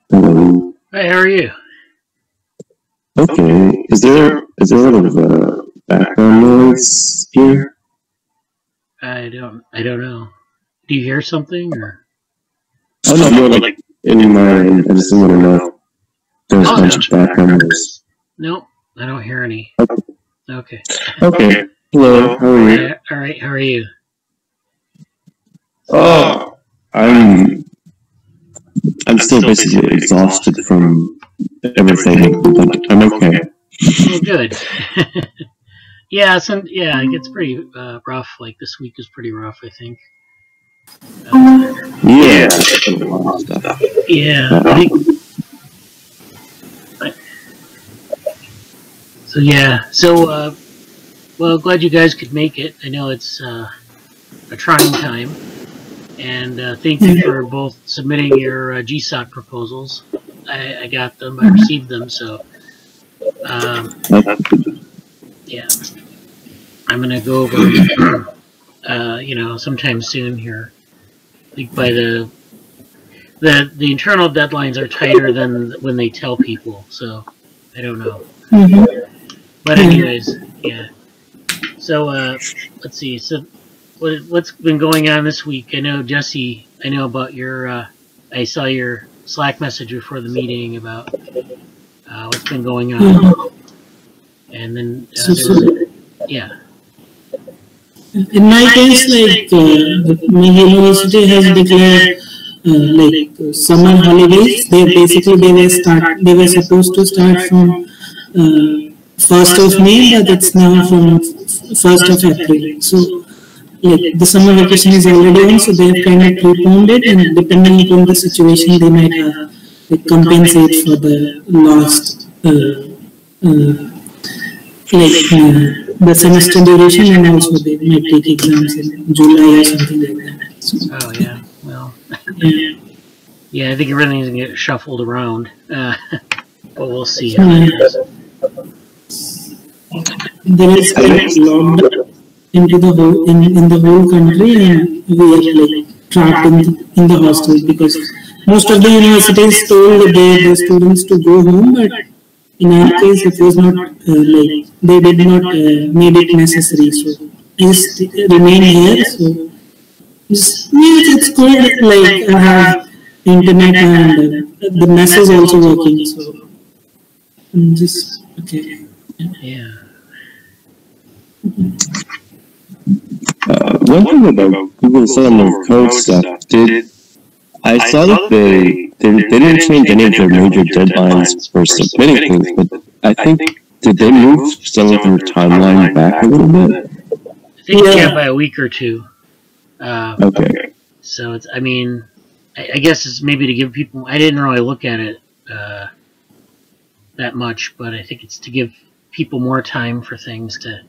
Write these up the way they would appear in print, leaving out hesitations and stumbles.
Hello. Hi, how are you? Okay. Is there a lot of background noise here? I don't know. Do you hear something or? Oh no, like in my end. I just want to know if there's a bunch of background noise. Nope, I don't hear any. Okay. Okay. Hello. How are you? All right. How are you? Oh, I'm still basically exhausted from everything, but I'm okay. Oh, good. Yeah, it gets pretty rough. Like this week is pretty rough, I think. Yeah. Yeah. I think, so yeah. So well, glad you guys could make it. I know it's a trying time, and thank you for both submitting your GSOC proposals. I got them. I received them. So yeah, I'm gonna go over sometime soon here. I think by the internal deadlines are tighter than when they tell people, so I don't know. But anyways, yeah. So let's see. So what's been going on this week? I know Jesse. I know about your. I saw your Slack message before the meeting about what's been going on, and then yeah. In my case, like my university has declared summer holidays. They were supposed to start from 1st of May, but it's now from 1st of April. So the summer vacation is already on, so they've kind of preponed it, and depending upon the situation, they might have compensate for the lost the semester duration, and also they might take exams in July or something like that. So, oh yeah, well, yeah, I think everything's gonna get shuffled around, but we'll see how it goes. There is lockdown into the whole in the whole country, and we are trapped in the hostels because most of the universities told their students to go home, but in our case, it was not they did not made it necessary. So just remain here. So it's good. Like I have internet and the mess is also working. So I'm just okay. Yeah. One thing about Google Summer Code stuff I saw that they didn't change any of their major deadlines for submitting things, but I think, did they move some of their timeline back a little bit? I think by a week or two. Okay. So it's, I mean, I guess it's maybe to give people, I didn't really look at it that much, but I think it's to give people more time for things to,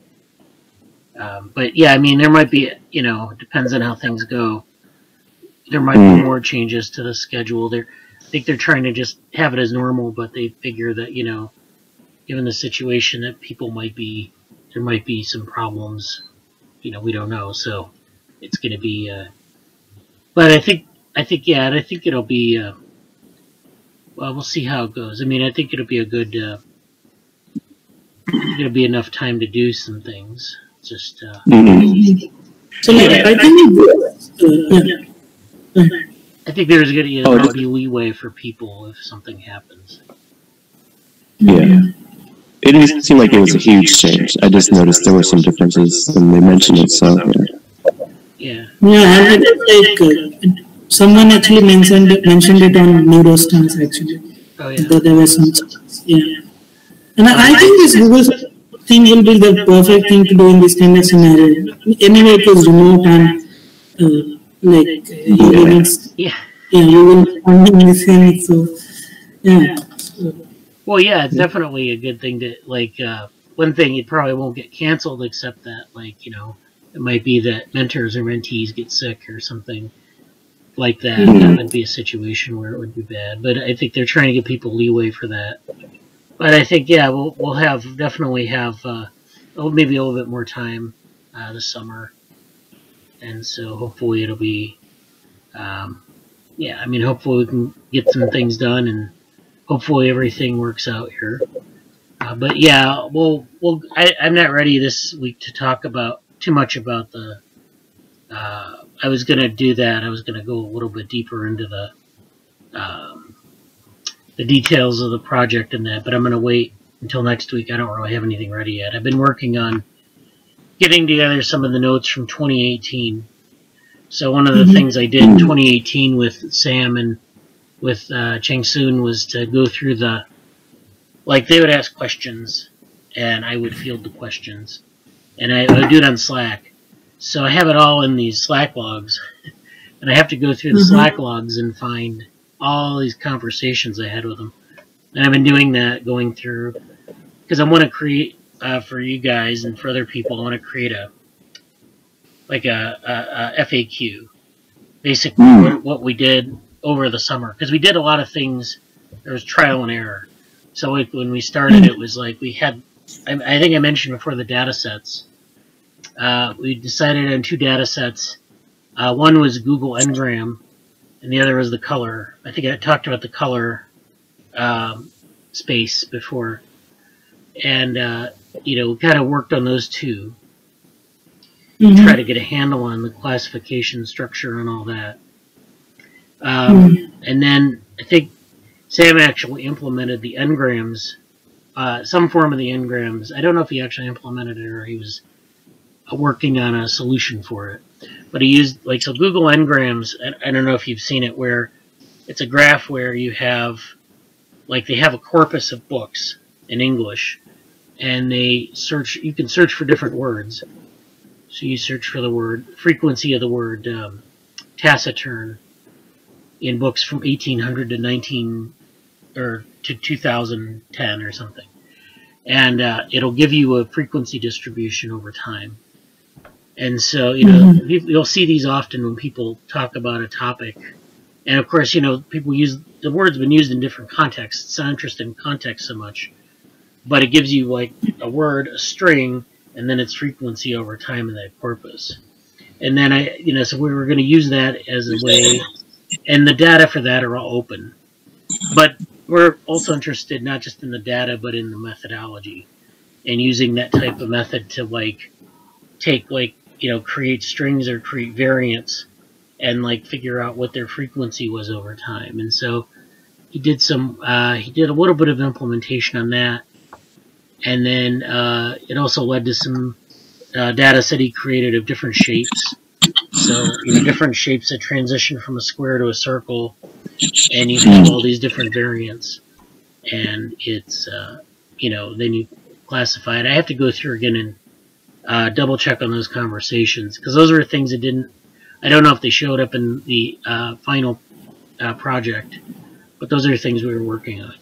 but yeah, I mean, there might be, depends on how things go. There might be more changes to the schedule. I think they're trying to just have it as normal, but they figure that, given the situation that there might be some problems, we don't know. So it's going to be, but I think it'll be, well, we'll see how it goes. I mean, I think it'll be a good, it'll be enough time to do some things. Just, so I think, I think there's going to be leeway for people if something happens. Yeah. It didn't seem like it was a huge change. I just noticed there were some differences when they mentioned it, so yeah. Yeah, and like someone actually mentioned it on NeuroSim actually. Oh yeah. That there was some, yeah. And I think this Google thing will be the perfect thing to do in this kind of scenario. Anyway, it was remote and you will find this thing. So yeah. Well, yeah, it's definitely a good thing to one thing, it probably won't get canceled, except that it might be that mentors or mentees get sick or something like that. That would be a situation where it would be bad. But I think they're trying to give people leeway for that. But I think we'll definitely have maybe a little bit more time this summer, and so hopefully it'll be, yeah. I mean, hopefully we can get some things done, and hopefully everything works out here. But yeah, I'm not ready this week to talk about too much about the. I was gonna do that. I was gonna go a little bit deeper into the details of the project and that, but I'm gonna wait until next week. I don't really have anything ready yet. I've been working on getting together some of the notes from 2018. So one of the things I did in 2018 with Sam and with Cheng Soon was to go through like they would ask questions, and I would field the questions, and I would do it on Slack. So I have it all in these Slack logs, and I have to go through the Slack logs and find all these conversations I had with them. And I've been doing that, going through, because I want to create, for you guys and for other people, I want to create a FAQ, basically what we did over the summer. Because we did a lot of things, there was trial and error. So when we started, it was like we had, I think I mentioned before the data sets. We decided on 2 data sets. One was Google Ngram, and the other was the color. I think I talked about the color space before. And, we kind of worked on those 2 to try to get a handle on the classification structure and all that. And then I think Sam actually implemented the Ngrams, some form of the Ngrams. I don't know if he actually implemented it or he was working on a solution for it. But he used, so Google Ngrams, I don't know if you've seen it, where it's a graph where you have, they have a corpus of books in English, and you can search for different words. So you search for the word, frequency of the word taciturn in books from 1800 to 2010 or something. And it'll give you a frequency distribution over time. And so, you'll see these often when people talk about a topic. And of course, people use, the word's been used in different contexts. It's not interested in context so much. But it gives you a word, a string, and then its frequency over time in that corpus. And then so we were going to use that as a way, and the data for that are all open. But we're also interested not just in the data, but in the methodology, and using that type of method to take create strings or create variants, and figure out what their frequency was over time. And so he did a little bit of implementation on that. And then it also led to some data set he created of different shapes. So, different shapes that transition from a square to a circle, and you have all these different variants. And it's, then you classify it. I have to go through again and double check on those conversations, because those were things that I don't know if they showed up in the final project, but those are things we were working on.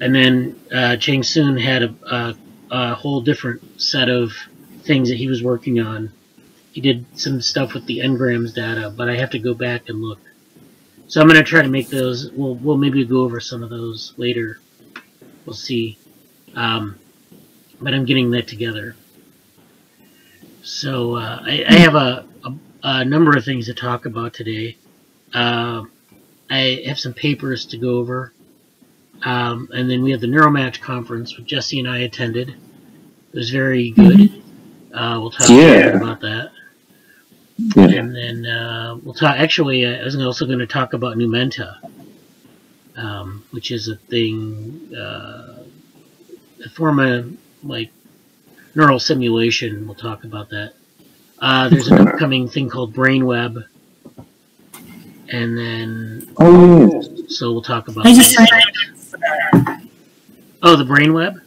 And then Cheng Soon had a whole different set of things that he was working on. He did some stuff with the Ngrams data, but I have to go back and look. So I'm going to try to make those. We'll maybe go over some of those later. We'll see. But I'm getting that together. So I have a number of things to talk about today. I have some papers to go over. And then we have the NeuroMatch conference, which Jesse and I attended. It was very good. We'll talk about that. Yeah. And then we'll talk. Actually, I was also going to talk about Numenta, which is a thing, a form of neural simulation. We'll talk about that. There's an upcoming thing called BrainWeb, and then so we'll talk about. Oh, the BrainWeb?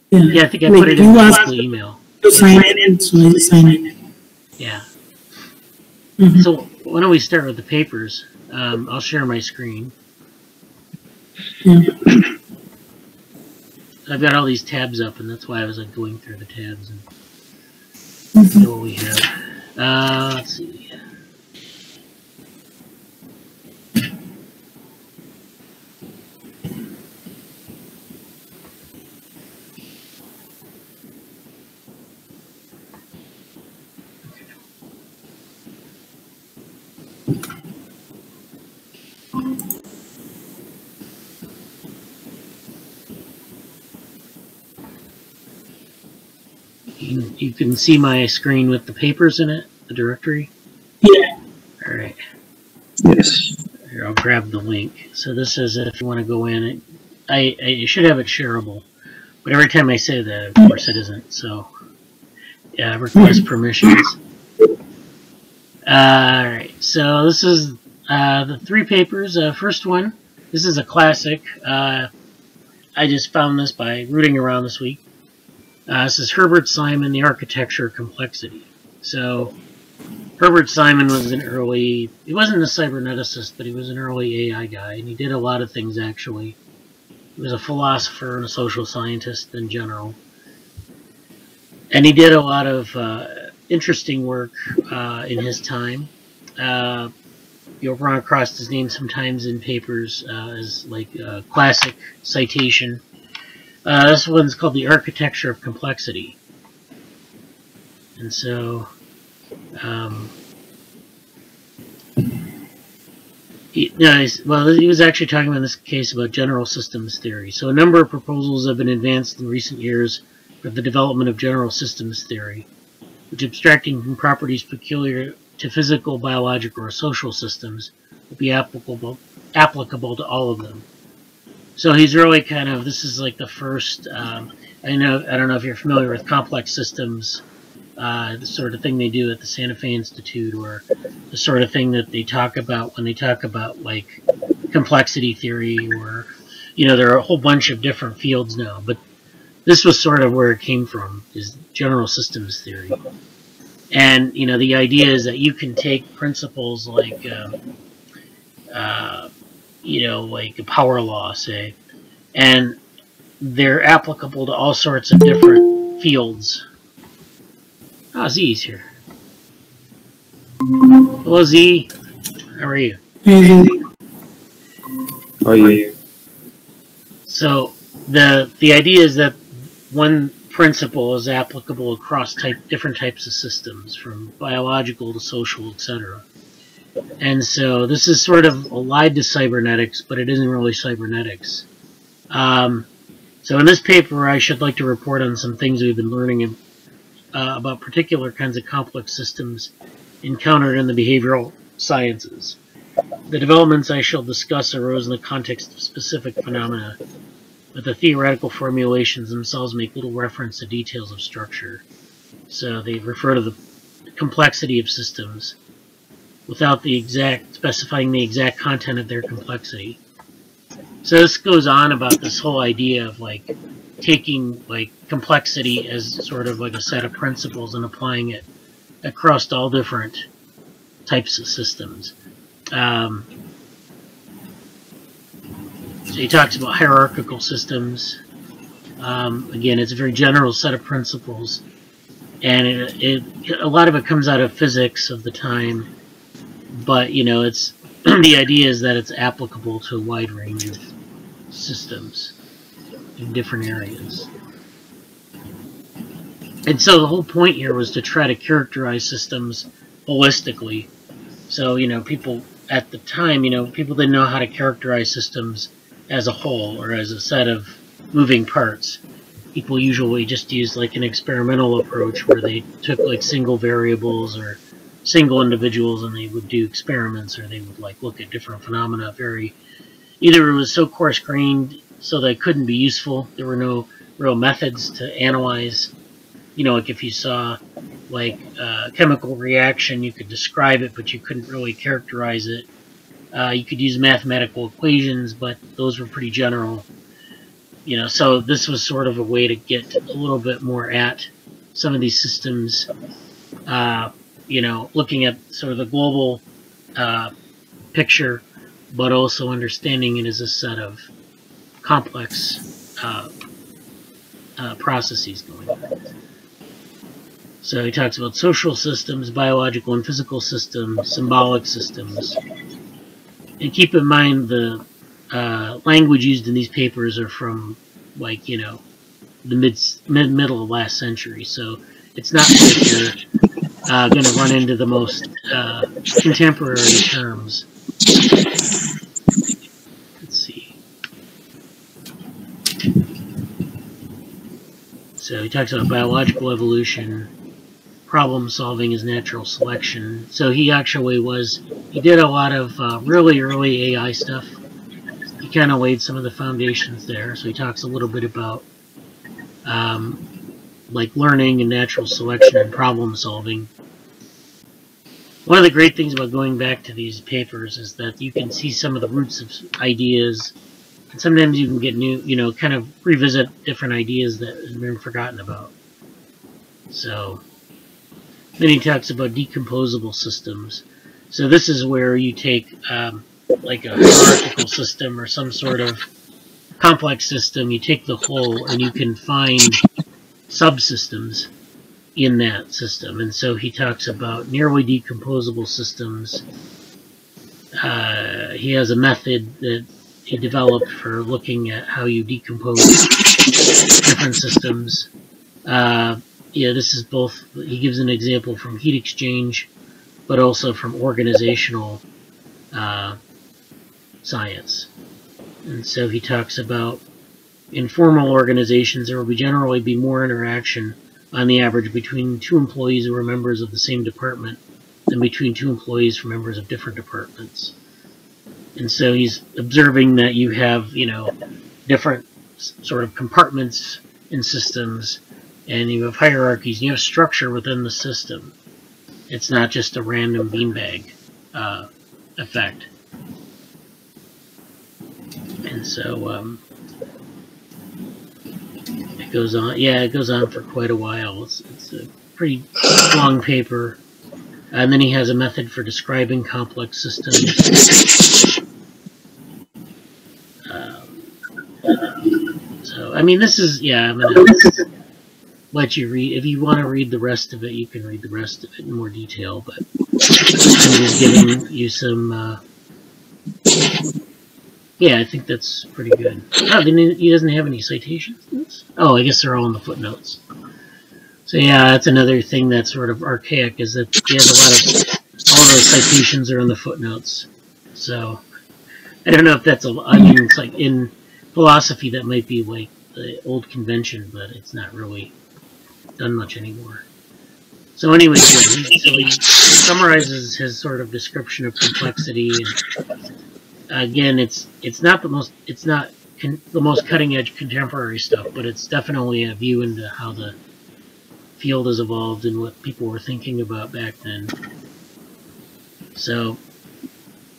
Yeah, I think I put it in the email. To sign in, so I just signed in. Yeah. So why don't we start with the papers? I'll share my screen. I've got all these tabs up, and that's why I was going through the tabs and see what we have. Let's see. You can see my screen with the papers in it, the directory? Yeah. All right. Yes. Here, I'll grab the link. So this is if you want to go in. I should have it shareable, but every time I say that, of course it isn't. So, yeah, request permissions. Alright, so this is the 3 papers. First one, this is a classic. I just found this by rooting around this week. This is Herbert Simon, The Architecture of Complexity. So, Herbert Simon was he wasn't a cyberneticist, but he was an early AI guy, and he did a lot of things actually. He was a philosopher and a social scientist in general. And he did a lot of interesting work in his time. You'll run across his name sometimes in papers as like a classic citation. This one's called The Architecture of Complexity. And so, he was actually talking about in this case about general systems theory. So a number of proposals have been advanced in recent years for the development of general systems theory, which, abstracting from properties peculiar to physical, biological, or social systems, will be applicable to all of them. So he's really kind of, this is like the first, I don't know if you're familiar with complex systems, the sort of thing they do at the Santa Fe Institute, or the sort of thing that they talk about when they talk about like complexity theory, or, there are a whole bunch of different fields now, but this was sort of where it came from, is general systems theory. And, the idea is that you can take principles like, like a power law, say, and they're applicable to all sorts of different fields. Ah, Z's here. Hello, Z. How are you? How are you? So, the idea is that one principle is applicable across different types of systems, from biological to social, etc. And so this is sort of allied to cybernetics, but it isn't really cybernetics. So in this paper, I should like to report on some things we've been learning about particular kinds of complex systems encountered in the behavioral sciences. The developments I shall discuss arose in the context of specific phenomena, but the theoretical formulations themselves make little reference to details of structure. So they refer to the complexity of systems without specifying the exact content of their complexity. So this goes on about this whole idea of like taking like complexity as sort of like a set of principles and applying it across all different types of systems. So he talks about hierarchical systems. Again, it's a very general set of principles, and a lot of it comes out of physics of the time, but it's the idea is that it's applicable to a wide range of systems in different areas. And so the whole point here was to try to characterize systems holistically. So, people at the time, people didn't know how to characterize systems as a whole or as a set of moving parts. People usually just used like an experimental approach where they took like single variables or single individuals and they would do experiments, or they would like look at different phenomena either it was so coarse-grained so they couldn't be useful. There were no real methods to analyze. Like if you saw like a chemical reaction, you could describe it, but you couldn't really characterize it. You could use mathematical equations, but those were pretty general. So this was sort of a way to get a little bit more at some of these systems, looking at sort of the global picture, but also understanding it as a set of complex processes going on. So he talks about social systems, biological and physical systems, symbolic systems. And keep in mind the language used in these papers are from, like, the middle of last century. So it's not like you're going to run into the most contemporary terms. Let's see. So he talks about biological evolution, problem solving is natural selection. So he actually he did a lot of really early AI stuff. He kind of laid some of the foundations there. So he talks a little bit about like learning and natural selection and problem solving. One of the great things about going back to these papers is that you can see some of the roots of ideas, and sometimes you can get new, kind of revisit different ideas that have been forgotten about. So then he talks about decomposable systems. So this is where you take like a hierarchical system or some sort of complex system, you take the whole and you can find subsystems in that system. And so he talks about nearly decomposable systems. He has a method that he developed for looking at how you decompose different systems. This is both, he gives an example from heat exchange, but also from organizational science. And so he talks about in formal organizations, there will generally be more interaction on the average between two employees who are members of the same department than between two employees from members of different departments. And so he's observing that you have, different sort of compartments in systems, and you have hierarchies, you have structure within the system. It's not just a random beanbag effect. And so it goes on. Yeah, it goes on for quite a while. It's a pretty long paper. And then he has a method for describing complex systems. So, I mean, this is, I'm going to let you read. If you want to read the rest of it, you can read the rest of it in more detail. But I'm just giving you some, I think that's pretty good. Oh, he doesn't have any citations? Oh, I guess they're all in the footnotes. So yeah, that's another thing that's sort of archaic, is that he has a lot of, all those citations are in the footnotes. So, I don't know if that's it's like in philosophy that might be like the old convention, but it's not really done much anymore. So anyway, he summarizes his sort of description of complexity, and again, it's not the most cutting edge contemporary stuff, but it's definitely a view into how the field has evolved and what people were thinking about back then. So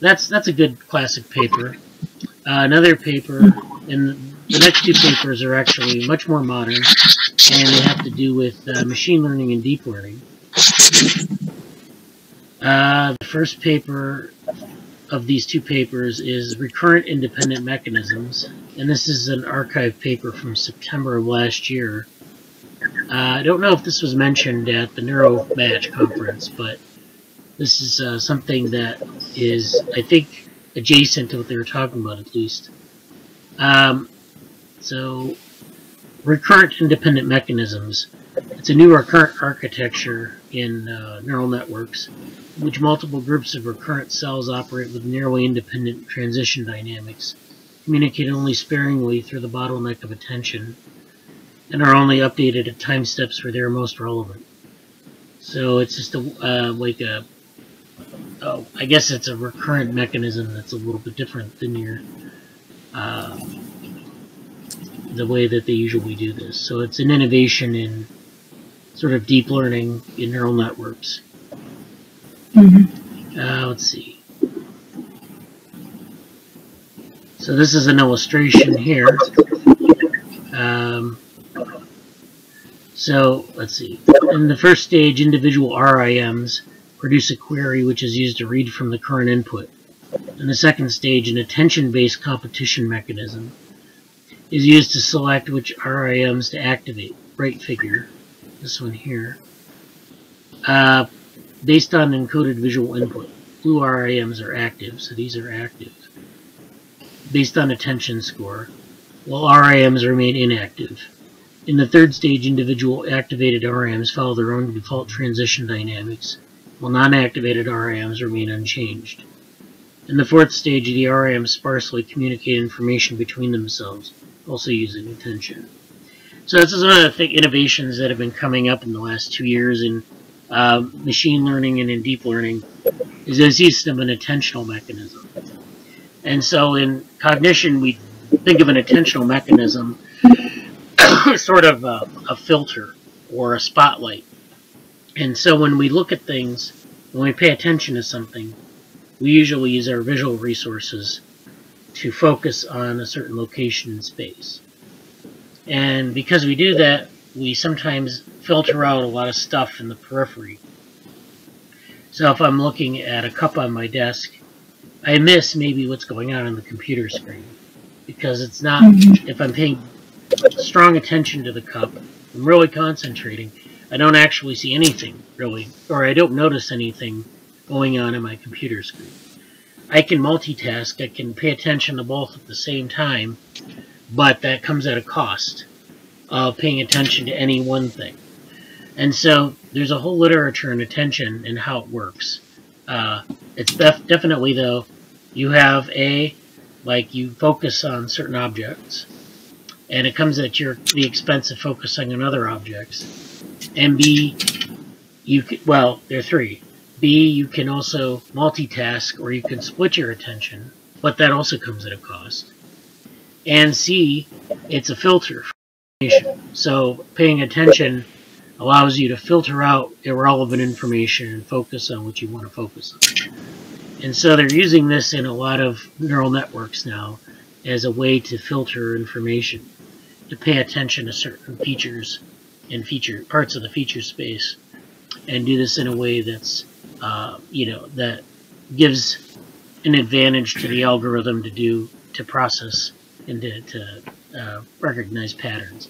that's a good classic paper. Another paper, and the next two papers are actually much more modern, and they have to do with machine learning and deep learning. The first paper of these two papers is Recurrent Independent Mechanisms, and this is an archive paper from September of last year. I don't know if this was mentioned at the NeuroMatch conference, but this is something that is, I think, adjacent to what they were talking about, at least. So, recurrent independent mechanisms. It's a new recurrent architecture in neural networks, in which multiple groups of recurrent cells operate with nearly independent transition dynamics, communicate only sparingly through the bottleneck of attention, and are only updated at time steps where they are most relevant. So it's just I guess it's a recurrent mechanism that's a little bit different than your the way that they usually do this. So it's an innovation in sort of deep learning in neural networks. Let's see. So this is an illustration here. So let's see. In the first stage, individual RIMs produce a query which is used to read from the current input. In the second stage, an attention-based competition mechanism is used to select which RIMs to activate. Right figure, this one here. Based on encoded visual input, blue RIMs are active, so these are active. Based on attention score, while RIMs remain inactive. In the third stage, individual activated RIMs follow their own default transition dynamics, while non-activated RIMs remain unchanged. In the fourth stage, the RIMs sparsely communicate information between themselves, also using attention. So this is one of the innovations that have been coming up in the last 2 years in machine learning and in deep learning, is this use of an attentional mechanism. And so in cognition, we think of an attentional mechanism sort of a filter or a spotlight. And so when we look at things, when we pay attention to something, we usually use our visual resources to focus on a certain location in space. And because we do that, we sometimes filter out a lot of stuff in the periphery. So if I'm looking at a cup on my desk, I miss maybe what's going on the computer screen. Because it's not, if I'm paying strong attention to the cup, I'm really concentrating, I don't actually see anything, really, or I don't notice anything going on in my computer screen. I can multitask, I can pay attention to both at the same time, but that comes at a cost of paying attention to any one thing. And so there's a whole literature on attention and how it works. It's definitely, though, you have like you focus on certain objects, and it comes at the expense of focusing on other objects. And B, there are three. B, you can also multitask, or you can split your attention, but that also comes at a cost. And C, it's a filter for information. So paying attention allows you to filter out irrelevant information and focus on what you want to focus on. And so they're using this in a lot of neural networks now as a way to filter information, to pay attention to certain features and parts of the feature space, and do this in a way that's that gives an advantage to the algorithm to process and to recognize patterns.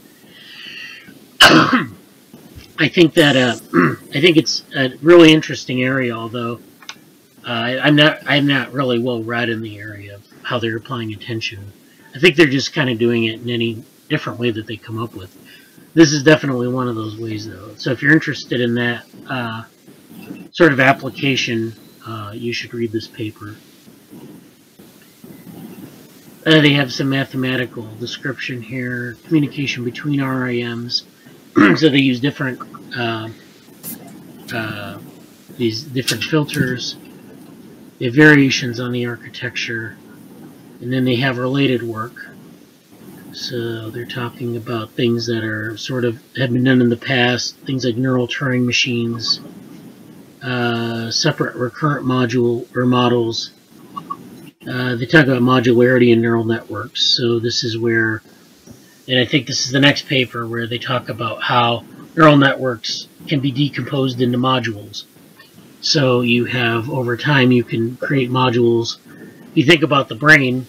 I think it's a really interesting area, although I'm not really well read in the area of how they're applying attention. I think they're just kind of doing it in any different way that they come up with. This is definitely one of those ways, though. So if you're interested in that sort of application, you should read this paper. They have some mathematical description here, communication between RIMs. So they use different these different filters. They have variations on the architecture, and then they have related work. So they're talking about things that are have been done in the past, things like neural Turing machines, separate recurrent models. They talk about modularity in neural networks. So this is where, and I think this is the next paper where they talk about how neural networks can be decomposed into modules. So you have, over time, you can create modules. If you think about the brain,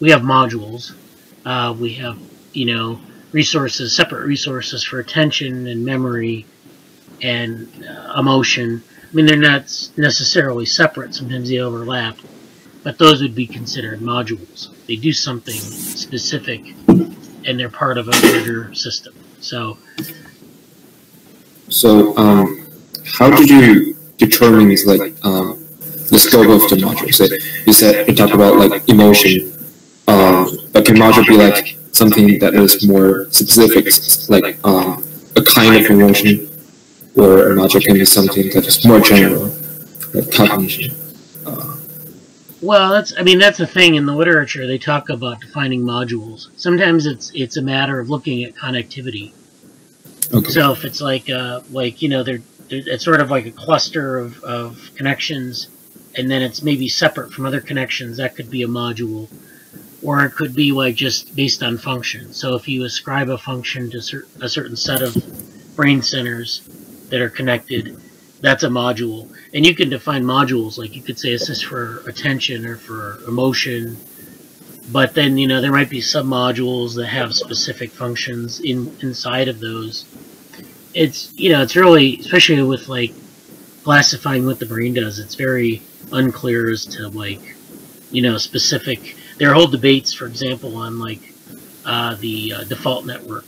we have modules. We have, separate resources for attention and memory and emotion. I mean, they're not necessarily separate. Sometimes they overlap. But those would be considered modules. They do something specific, and they're part of a bigger system. So how did you determine the scope of the module? You said you talk about like emotion, but can module be like something that is more specific, like a kind of emotion, or a module can be something that is more general, like cognition? Well, that's the thing in the literature. They talk about defining modules. Sometimes it's a matter of looking at connectivity. Okay. So if it's it's sort of like a cluster of connections, and then it's maybe separate from other connections, that could be a module. Or it could be like just based on function. So if you ascribe a function to a certain set of brain centers that are connected, that's a module. And you can define modules, like you could say, is this for attention or for emotion? But then, there might be submodules that have specific functions inside of those. It's really, especially with like classifying what the brain does, it's very unclear as to specific. There are whole debates, for example, on the default network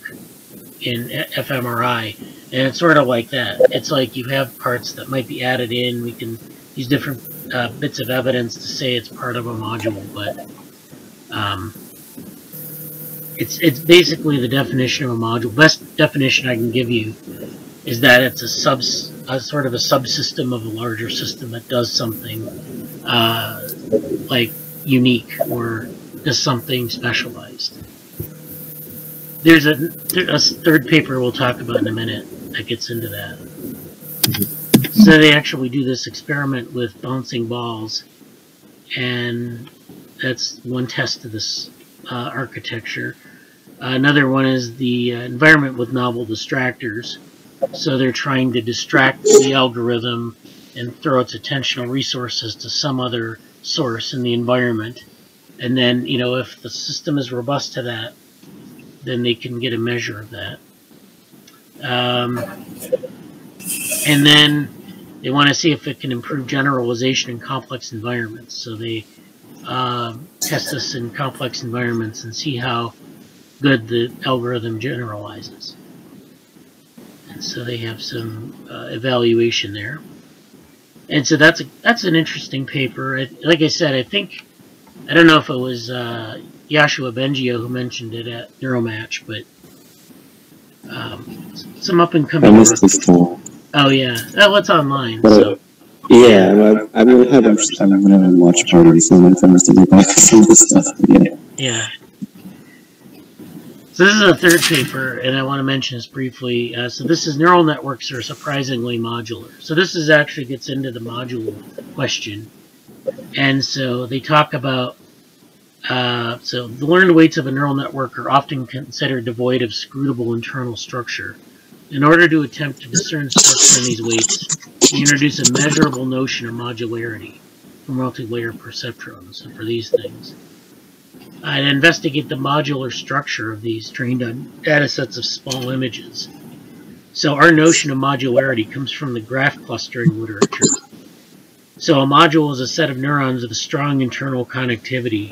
in fMRI, and it's sort of like that. It's like you have parts that might be added in. We can use different bits of evidence to say it's part of a module, but it's basically the definition of a module. Best definition I can give you is that it's a sort of a subsystem of a larger system that does something like unique or does something specialized. There's a third paper we'll talk about in a minute that gets into that. So they actually do this experiment with bouncing balls, and that's one test of this architecture. Another one is the environment with novel distractors. So they're trying to distract the algorithm and throw its attentional resources to some other source in the environment. And then, you know, if the system is robust to that, then they can get a measure of that. And then they want to see if it can improve generalization in complex environments. So they test this in complex environments and see how good the algorithm generalizes. And so they have some evaluation there. And so that's an interesting paper. Like I said, I don't know if it was Yashua Bengio who mentioned it at Neuromatch, but some up and coming. I missed this talk. Oh yeah, it's online. But, so. Yeah, I'm gonna watch parties and if I must get back to some of this stuff. Yeah. Yeah. So this is a third paper, and I want to mention this briefly. So this is neural networks are surprisingly modular. So this is actually gets into the module question. And so they talk about, so the learned weights of a neural network are often considered devoid of scrutable internal structure. In order to attempt to discern structure in these weights, we introduce a measurable notion of modularity for multi-layer perceptrons, so for these things. And investigate the modular structure of these trained on data sets of small images. So our notion of modularity comes from the graph clustering literature. So a module is a set of neurons with a strong internal connectivity,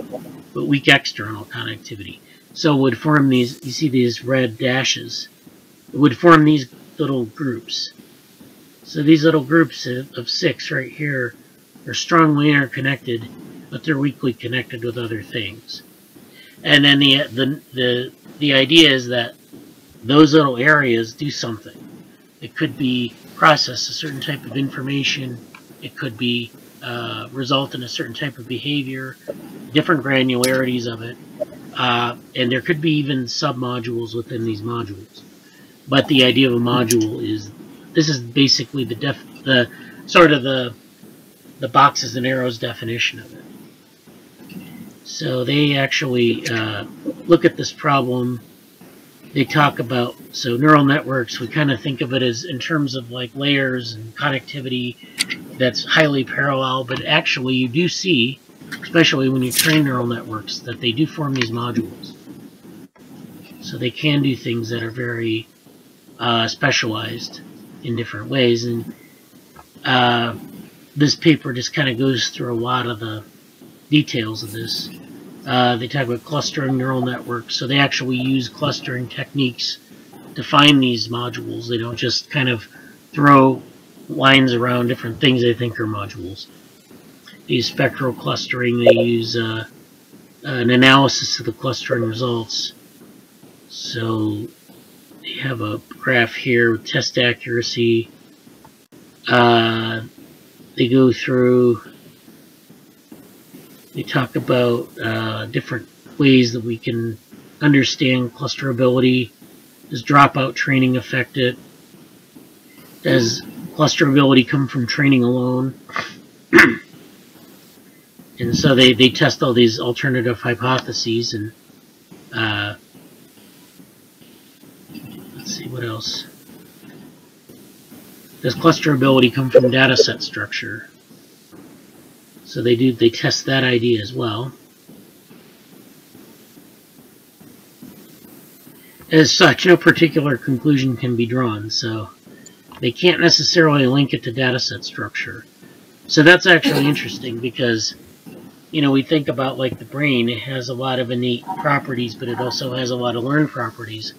but weak external connectivity. So it would form these, you see these red dashes, it would form these little groups. So these little groups of 6 right here are strongly interconnected, but they're weakly connected with other things. And then the idea is that those little areas do something. It could be process a certain type of information. It could be result in a certain type of behavior, different granularities of it, and there could be even submodules within these modules. But the idea of a module is this is basically the sort of the boxes and arrows definition of it. So they actually look at this problem. They talk about, so neural networks, we kind of think of it as in terms of like layers and connectivity that's highly parallel, but actually you do see, especially when you train neural networks, that they do form these modules. So they can do things that are very specialized in different ways. And this paper just kind of goes through a lot of the details of this. They talk about clustering neural networks, so they actually use clustering techniques to find these modules. They don't just kind of throw lines around different things they think are modules. They use spectral clustering, they use an analysis of the clustering results. So they have a graph here with test accuracy. They go through, they talk about different ways that we can understand clusterability. Does dropout training affect it? Does clusterability come from training alone? And so they test all these alternative hypotheses, and let's see what else. Does clusterability come from data set structure? So they test that idea as well. As such, no particular conclusion can be drawn, so they can't necessarily link it to data set structure. So that's actually interesting because, you know, we think about like the brain, it has a lot of innate properties, but it also has a lot of learned properties.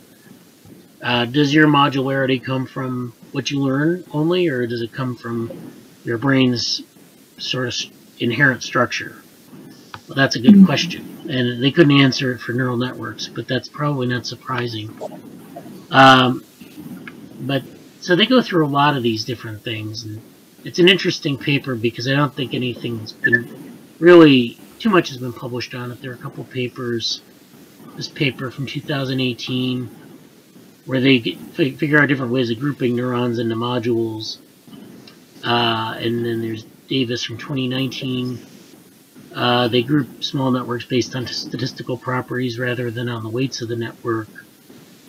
Does your modularity come from what you learn only, or does it come from your brain's sort of inherent structure? Well, that's a good question. and they couldn't answer it for neural networks, but that's probably not surprising. But so they go through a lot of these different things, and it's an interesting paper because I don't think anything's been really too much has been published on it. There are a couple papers. This paper from 2018 where they figure out different ways of grouping neurons into modules, and then there's Davis from 2019. They group small networks based on statistical properties rather than on the weights of the network.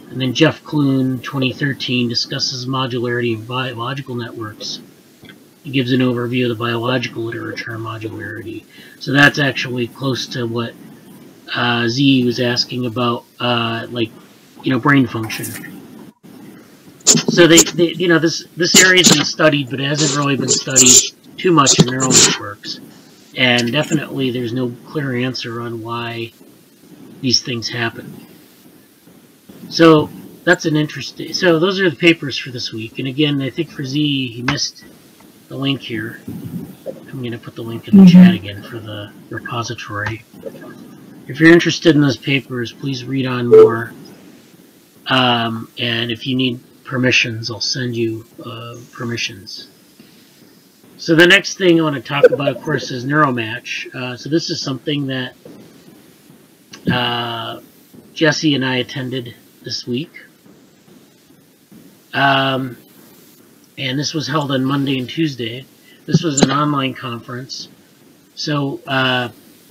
And then Jeff Clune, 2013, discusses modularity in biological networks. He gives an overview of the biological literature on modularity. So that's actually close to what Ziyi was asking about, brain function. So they this area has been studied, but it hasn't really been studied too much in neural networks. And definitely there's no clear answer on why these things happen. So that's an interesting. So those are the papers for this week. And again, I think for Z, he missed the link here. I'm going to put the link in the chat again for the repository. If you're interested in those papers, please read on more. And if you need permissions, I'll send you permissions. So the next thing I want to talk about, of course, is NeuroMatch. So this is something that Jesse and I attended this week. And this was held on Monday and Tuesday. This was an online conference. So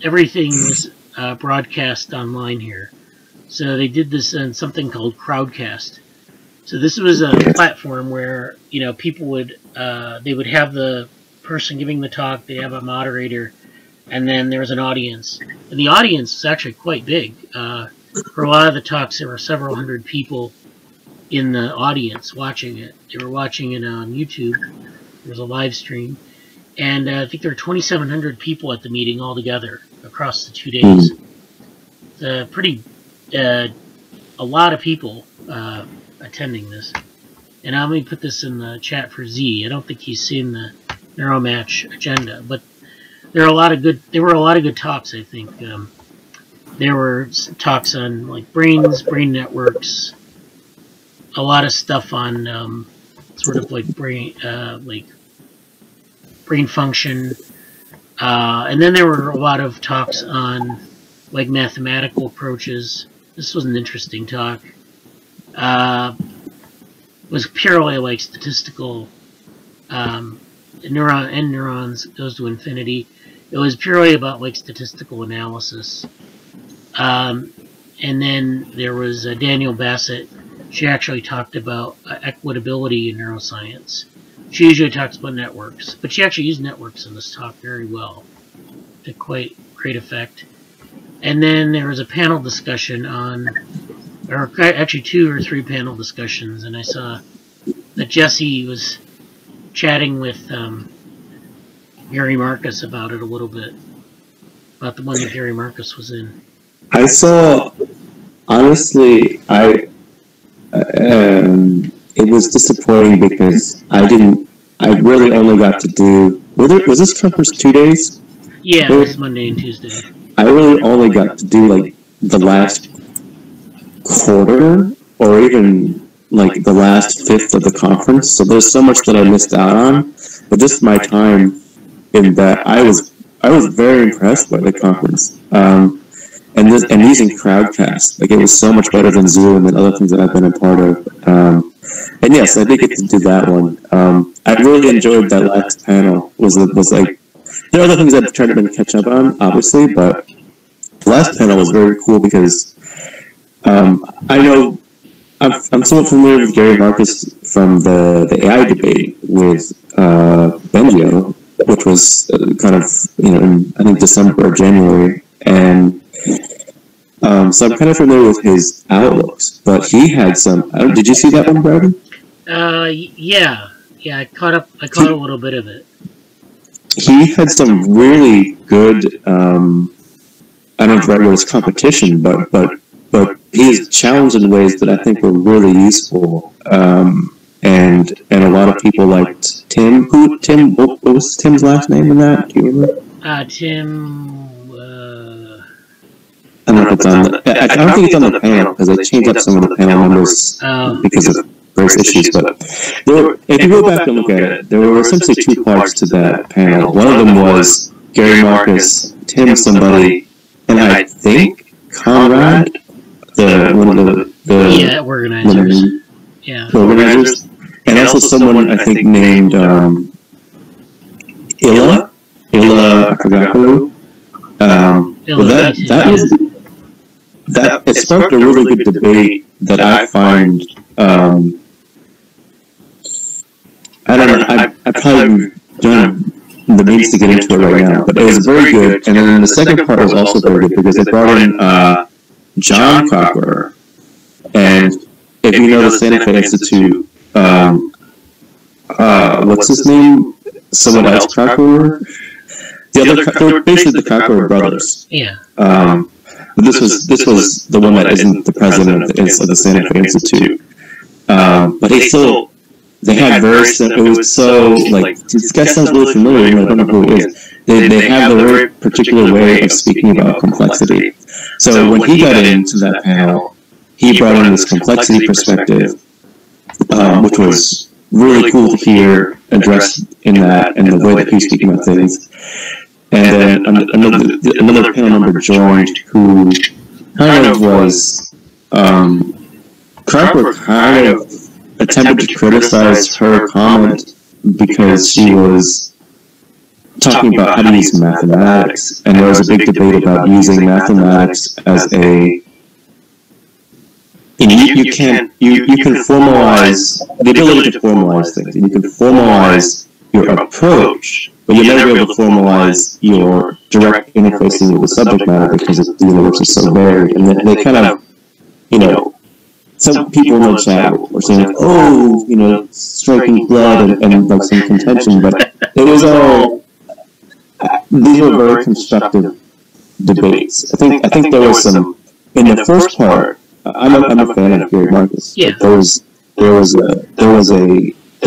everything was broadcast online here. So they did this in something called Crowdcast. So this was a platform where, people would, they would have the person giving the talk, they have a moderator, and then there was an audience. And the audience is actually quite big. For a lot of the talks, there were several hundred people in the audience watching it. They were watching it on YouTube. There was a live stream. And I think there were 2,700 people at the meeting altogether across the 2 days. A lot of people attending this. And let me put this in the chat for Z. I don't think he's seen the NeuroMatch agenda, but there were a lot of good talks, I think. There were talks on like brains, brain networks, a lot of stuff on sort of like brain function, and then there were a lot of talks on like mathematical approaches. This was an interesting talk. It was purely like statistical. Neurons goes to infinity. It was purely about like statistical analysis. And then there was Daniel Bassett. She actually talked about equitability in neuroscience. She usually talks about networks, but she actually used networks in this talk very well to quite great effect. And then there was a panel discussion on, or actually 2 or 3 panel discussions, and I saw that Jesse was chatting with Gary Marcus about it a little bit, about the one that Gary Marcus was in. I saw, honestly, it was disappointing because I really only got to do, was this conference 2 days? Yeah, it was Monday and Tuesday. I really only got to do like the last quarter or even like the last fifth of the conference, so there's so much that I missed out on, but just my time in that, I was very impressed by the conference. And using Crowdcast, like it was so much better than Zoom and other things that I've been a part of. And yes, I did get to do that one. I really enjoyed that last panel. Was like, there are other things I've tried to catch up on, obviously, but the last panel was very cool because I know I'm somewhat familiar with Gary Marcus from the AI debate with Benjo, which was kind of in I think December or January, and so I'm kind of familiar with his outlooks, but he had some. Did you see that one, Bradley? Yeah, I caught a little bit of it. He had some really good. I don't know if the right word is competition, but he is challenged in ways that I think were really useful. And a lot of people liked Tim. What was Tim's last name in that? Do you remember? Tim. it's on the, I don't think it's on the panel because they changed up some of the panel members because of various issues. But if you go back and look at it, there were essentially two parts to that panel. One of them was Gary Marcus, Tim somebody, and I think Conrad, one of the organizers. Organizers. And also someone I think named Illa, I forgot who. That it sparked a really good debate that I find. I don't know. I probably don't have the means to get into it right now, but it was very good. And then the second part was also very good because they brought in John Cocker, and if you know the Santa Fe Institute, what's his name? Someone else, Cocker. They were basically the Cocker brothers. Yeah. But this was the one that isn't the president of the Santa Fe Institute. But they had it was so, like, this guy sounds really familiar, I don't know who he is. They have a very particular way of speaking about complexity. So when he got into that panel, he brought in this complexity perspective, which was really cool to hear addressed in that and the way that he's speaking about things. And then another panel member joined who kind of was, Crocker kind of attempted to criticize her comment because she was talking about how to use mathematics, and there was a big debate about using mathematics as a, you can formalize the ability to formalize things, and you can formalize your approach, but you'll never be able to formalize your direct interfacing with the subject matter because the universe is so varied. And they kind of, some people in the chat were saying, oh, striking blood and like some contention, but it was all, these were very constructive debates. I think there was some, in the first part, I'm a fan of Gary Marcus. Yeah. There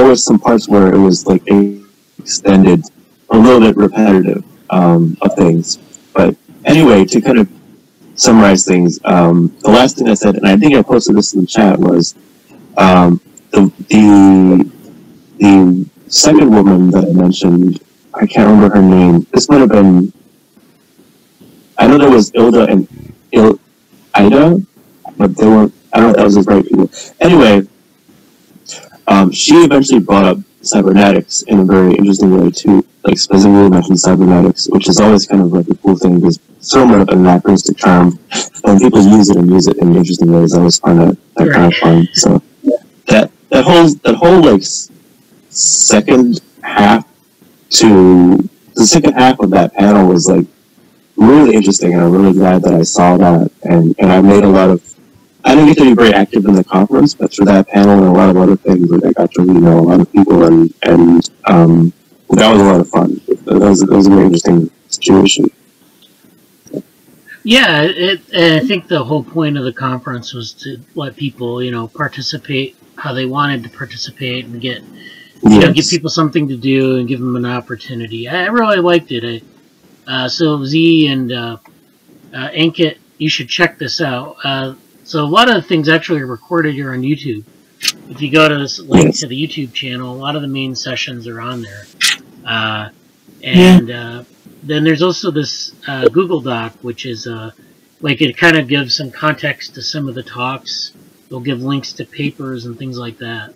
was some parts where it was like extended, a little bit repetitive of things. But anyway, to kind of summarize things, the last thing I said, and I think I posted this in the chat, was the second woman that I mentioned, I can't remember her name. This might have been, I know there was Ilda and Ida, but they weren't, I don't know if that was the right people. Anyway, she eventually brought up cybernetics in a very interesting way too, like specifically mentioned cybernetics, which is always kind of like a cool thing because so much of an anachronistic term, and people use it in interesting ways. I always find that kind of fun. So that whole like second half of that panel was like really interesting, and I'm really glad that I saw that, and I made a lot of. I didn't get to be very active in the conference, but through that panel and a lot of other things, like I got to really know a lot of people, and that was a lot of fun. That was a very interesting situation. Yeah, I think the whole point of the conference was to let people, participate how they wanted to participate and get, give people something to do and give them an opportunity. I really liked it. So Z and Ankit, you should check this out. So a lot of the things actually are recorded here on YouTube. If you go to this link to the YouTube channel, a lot of the main sessions are on there. Then there's also this Google Doc, which is like it kind of gives some context to some of the talks. They'll give links to papers and things like that.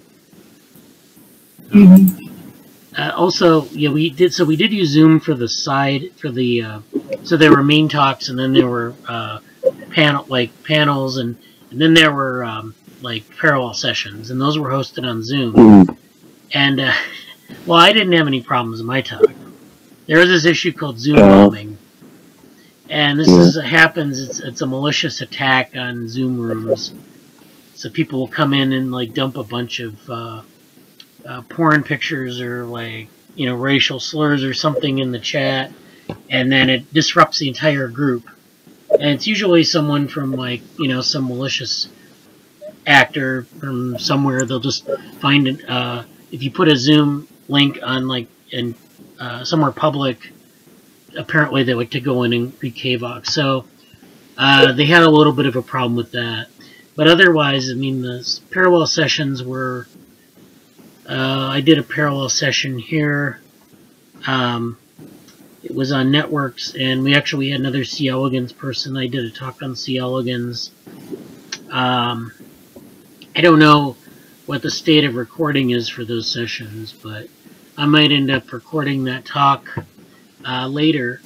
Also, we did use Zoom for the side for the so there were main talks, and then there were panels, and then there were like parallel sessions, and those were hosted on Zoom. And well, I didn't have any problems in my talk. There was this issue called Zoom bombing, and this happens. It's a malicious attack on Zoom rooms. So people will come in and like dump a bunch of porn pictures or like racial slurs or something in the chat, and then it disrupts the entire group. And it's usually someone from like some malicious actor from somewhere. They'll just find it. If you put a Zoom link on like in somewhere public, apparently they like to go in and wreak havoc. So They had a little bit of a problem with that. But otherwise, I mean, the parallel sessions were... I did a parallel session here. It was on networks, and we actually had another C. elegans person. I did a talk on C. elegans. I don't know what the state of recording is for those sessions, but I might end up recording that talk later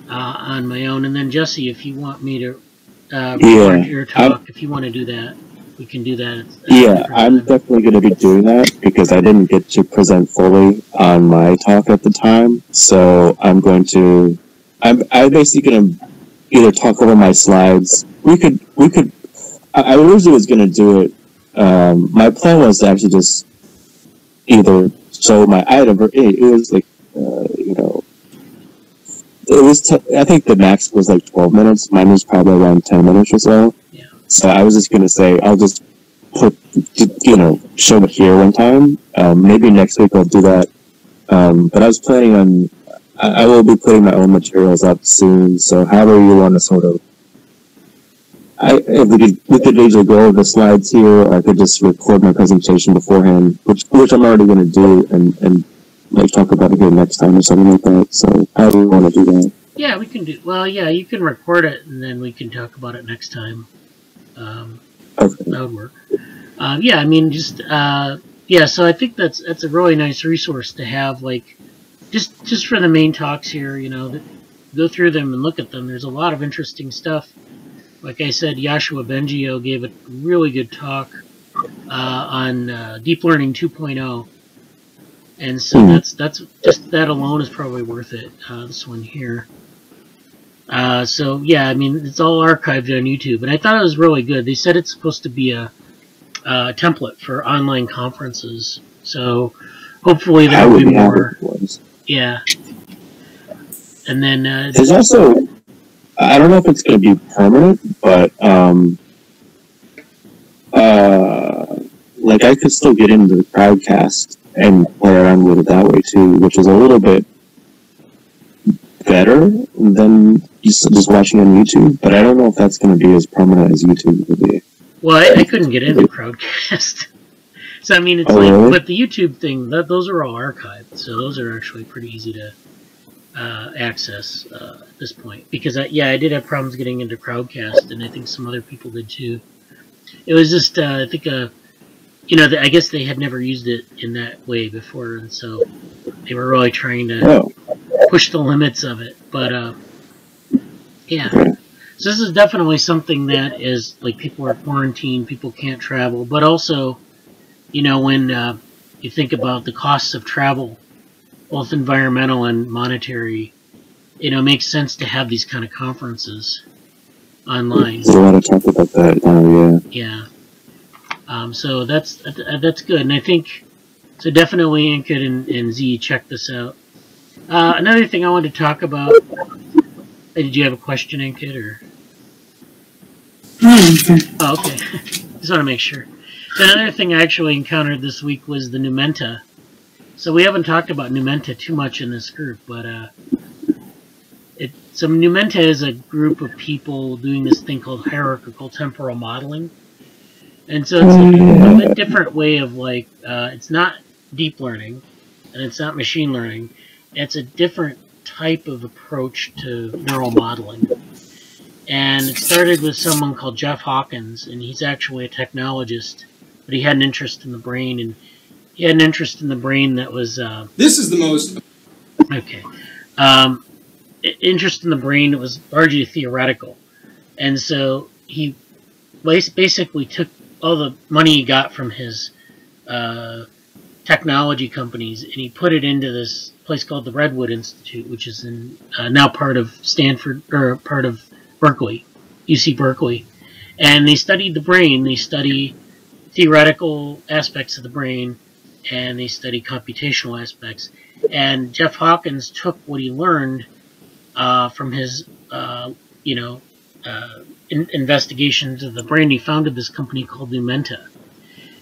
on my own. And then Jesse, if you want me to record your talk, if you want to do that, we can do that. Yeah, I'm definitely going to be doing that because I didn't get to present fully on my talk at the time. So I'm basically going to either talk over my slides. I originally was going to do it. My plan was to actually just either show my item or it was like, it was, I think the max was like 12 minutes. Mine was probably around 10 minutes or so. Yeah. So I was just going to say, I'll just show it here one time. Maybe next week I'll do that. But I was planning on, I will be putting my own materials up soon. So however you want to sort of, we could either go over the slides here, or I could just record my presentation beforehand, which I'm already going to do, and like talk about it here next time or something like that. So however you want to do that. Yeah, we can do. Well, yeah, you can record it, and then we can talk about it next time. Okay. That would work. Yeah, I mean, just yeah. So I think that's a really nice resource to have, like, just for the main talks here. Go through them and look at them. There's a lot of interesting stuff. Like I said, Yoshua Bengio gave a really good talk on Deep Learning 2.0. And so that's just that alone is probably worth it. This one here. So yeah, I mean, it's all archived on YouTube, and I thought it was really good. They said it's supposed to be a template for online conferences. So hopefully there will be more. Yeah. And then there's also, I don't know if it's going to be permanent, but like I could still get into the Crowdcast and play around with it that way too, which is a little bit better than just watching on YouTube. But I don't know if that's going to be as permanent as YouTube would be. Well, I couldn't get into Crowdcast, so I mean, it's really? But the YouTube thing, those are all archived, so those are actually pretty easy to access at this point. Because I did have problems getting into Crowdcast, and I think some other people did too. It was just I think I guess they had never used it in that way before, and so they were really trying to push the limits of it. But yeah, so this is definitely something that is, like, people are quarantined, people can't travel, but also, when you think about the costs of travel, both environmental and monetary, it makes sense to have these kind of conferences online. There's a lot of talk about that now, yeah. So that's good, and I think so. Definitely, Ankit and Z, check this out. Another thing I wanted to talk about. Did you have a question, Ankit, or? Oh, okay. Just want to make sure. So another thing I actually encountered this week was the Numenta. So we haven't talked about Numenta too much in this group, but so Numenta is a group of people doing this thing called hierarchical temporal modeling. And so it's a bit different way of, like, it's not deep learning, and it's not machine learning. It's a different type of approach to neural modeling. And it started with someone called Jeff Hawkins, and he's actually a technologist, but he had an interest in the brain, and he had an interest in the brain that was... This is the most... Okay. Interest in the brain that was largely theoretical. And so he basically took all the money he got from his technology companies, and he put it into this place called the Redwood Institute, which is now part of Stanford, or part of Berkeley, UC Berkeley. And they studied the brain. They study theoretical aspects of the brain, and they study computational aspects. And Jeff Hawkins took what he learned from his, investigations of the brain. He founded this company called Numenta.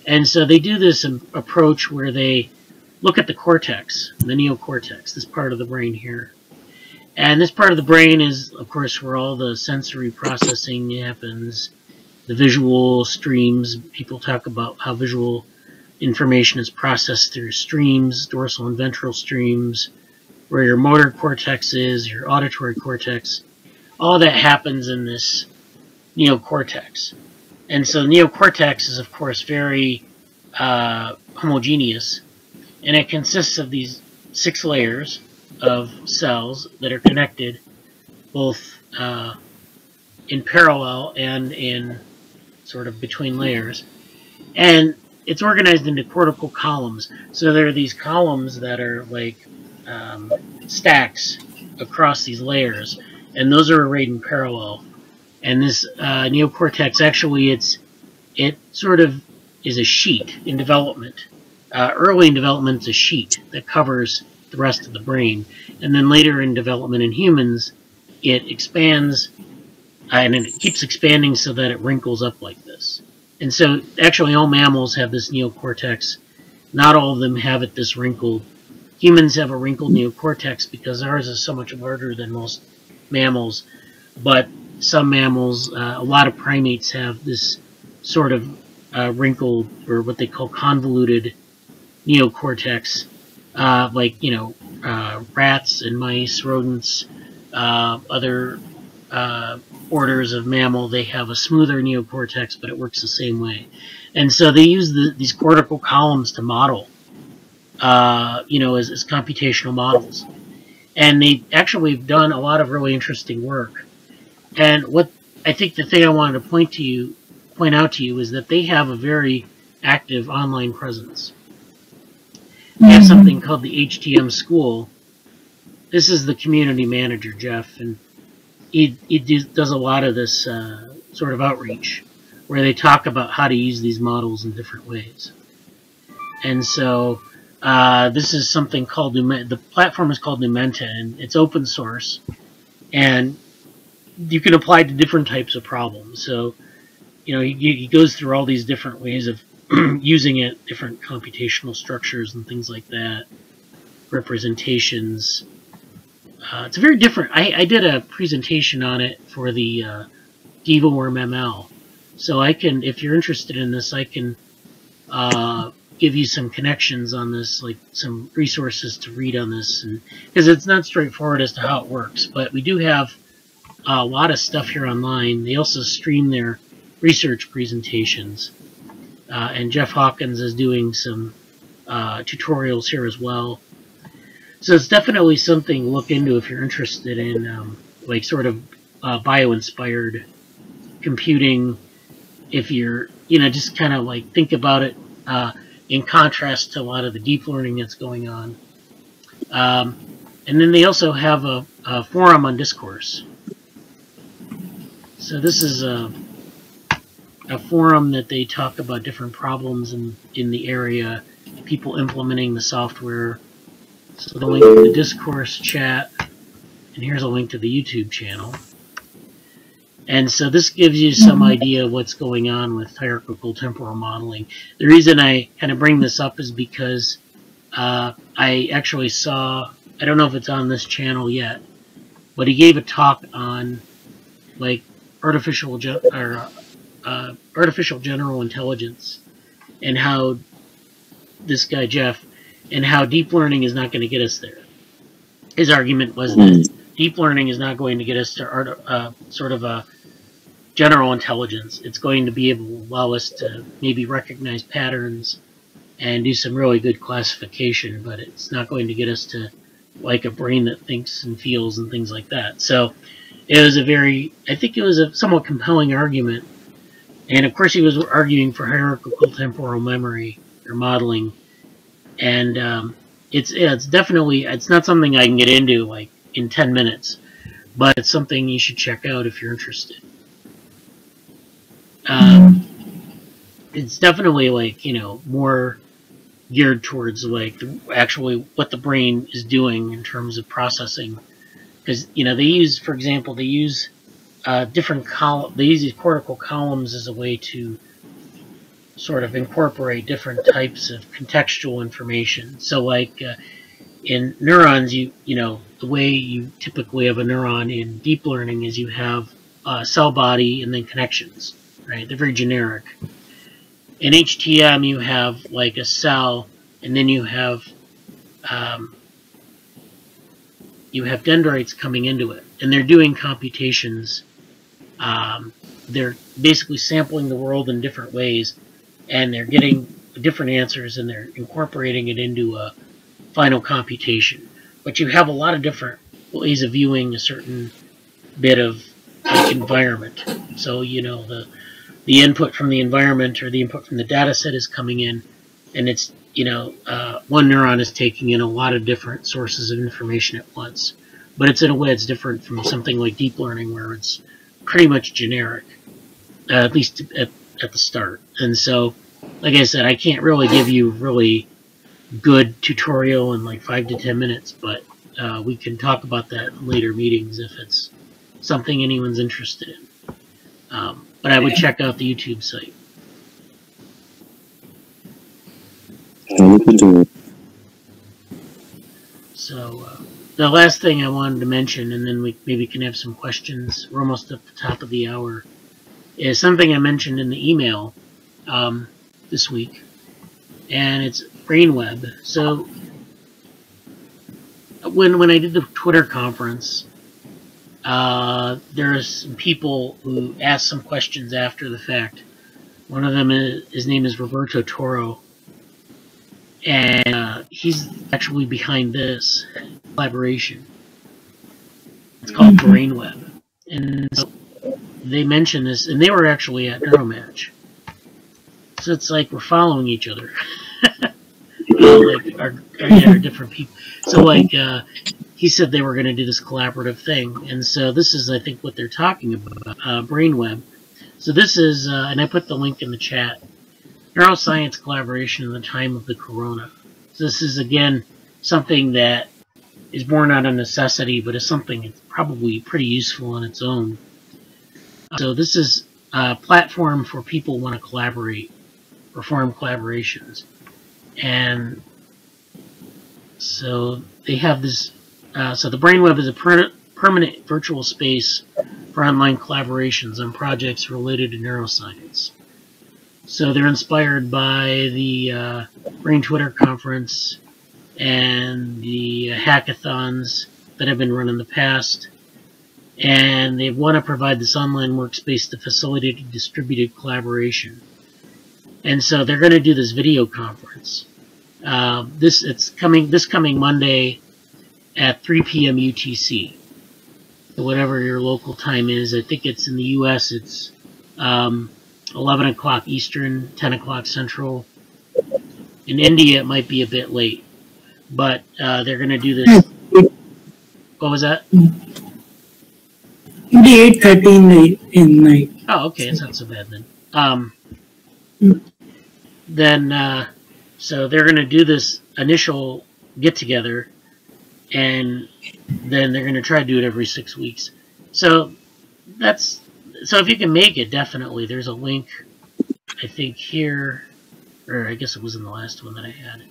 And so they do this approach where they look at the cortex, the neocortex, this part of the brain here. And this part of the brain is, of course, where all the sensory processing happens, the visual streams. People talk about how visual information is processed through streams, dorsal and ventral streams, where your motor cortex is, your auditory cortex. All that happens in this neocortex. And so neocortex is, of course, very homogeneous, and it consists of these 6 layers of cells that are connected both in parallel and in sort of between layers. And it's organized into cortical columns. So there are these columns that are like stacks across these layers, and those are arrayed in parallel. And this neocortex, actually, it sort of is a sheet in development. Early in development, it's a sheet that covers the rest of the brain. And then later in development in humans, it expands, and it keeps expanding so that it wrinkles up like this. And so actually all mammals have this neocortex. Not all of them have it this wrinkled. Humans have a wrinkled neocortex because ours is so much larger than most mammals. But some mammals, a lot of primates have this sort of wrinkled, or what they call convoluted neocortex, like, rats and mice, rodents, other orders of mammal. They have a smoother neocortex, but it works the same way. And so they use these cortical columns to model, as computational models. And they actually have done a lot of really interesting work. And what I think the thing I wanted to point out to you is that they have a very active online presence. They have something called the HTM School. This is the community manager, Jeff, and he does a lot of this sort of outreach where they talk about how to use these models in different ways. And so this is something called Numenta. The platform is called Numenta, and it's open source, and you can apply to different types of problems. So, he goes through all these different ways of using it, different computational structures and things like that, representations. It's very different. I did a presentation on it for the DevoWorm ML. So I can, if you're interested in this, I can give you some connections on this, like some resources to read on this, because it's not straightforward as to how it works. But we do have a lot of stuff here online. They also stream their research presentations. And Jeff Hawkins is doing some tutorials here as well. So it's definitely something to look into if you're interested in like sort of bio-inspired computing. If you're, just kind of like think about it in contrast to a lot of the deep learning that's going on. And then they also have a forum on discourse. So this is a forum that they talk about different problems in the area, people implementing the software. So the link to the discourse chat, and here's a link to the YouTube channel. And so this gives you some idea of what's going on with hierarchical temporal modeling. The reason I kind of bring this up is because I actually saw, I don't know if it's on this channel yet, but he gave a talk on like artificial general intelligence, and how this guy Jeff, and how deep learning is not going to get us there. His argument was that deep learning is not going to get us to sort of a general intelligence. It's going to be able to allow us to maybe recognize patterns and do some really good classification, but it's not going to get us to like a brain that thinks and feels and things like that. So it was I think it was a somewhat compelling argument. And of course he was arguing for hierarchical temporal memory or modeling. And it's definitely, it's not something I can get into like in 10 minutes, but it's something you should check out if you're interested. It's definitely like, more geared towards like actually what the brain is doing in terms of processing. Because, they use, for example, they use different they use these cortical columns as a way to sort of incorporate different types of contextual information. So like in neurons, you know, the way you typically have a neuron in deep learning is you have a cell body and then connections, right? They're very generic. In HTM, you have like a cell, and then you have dendrites coming into it, and they're doing computations. They're basically sampling the world in different ways, and they're getting different answers, and they're incorporating it into a final computation. But you have a lot of different ways of viewing a certain bit of like environment. So, you know, the input from the environment or the input from the data set is coming in, and it's, you know, one neuron is taking in a lot of different sources of information at once. But it's in a way it's different from something like deep learning, where it's pretty much generic, at least at the start. And so, like I said, I can't really give you really good tutorial in like 5 to 10 minutes, but we can talk about that in later meetings if it's something anyone's interested in. But I would check out the YouTube site. So the last thing I wanted to mention, and then we maybe can have some questions, we're almost at the top of the hour, is something I mentioned in the email this week, and it's BrainWeb. So when I did the Twitter conference, there are some people who asked some questions after the fact. One of them, his name is Roberto Toro, and he's actually behind this collaboration. It's called BrainWeb, and so they mentioned this, and they were actually at NeuroMatch. So it's like we're following each other. Like our different people. So like he said they were going to do this collaborative thing, and so this is, I think, what they're talking about, BrainWeb. So this is, and I put the link in the chat, neuroscience collaboration in the time of the corona. So this is, again, something that is born out of necessity, but is something that's probably pretty useful on its own. So this is a platform for people who want to collaborate, or form collaborations. And so they have this, so the BrainWeb is a permanent virtual space for online collaborations on projects related to neuroscience. So they're inspired by the Brain Twitter conference and the hackathons that have been run in the past. And they want to provide this online workspace to facilitate distributed collaboration. And so they're going to do this video conference. This coming Monday at 3 p.m. UTC. So whatever your local time is, I think it's in the U.S. It's 11 o'clock Eastern, 10 o'clock Central. In India, it might be a bit late, but they're going to do this. What was that? Maybe 8:30 in night. Oh, okay, it's not so bad then. So they're going to do this initial get-together, and then they're going to try to do it every 6 weeks. So if you can make it, definitely. There's a link, I think, here, or I guess it was in the last one that I had.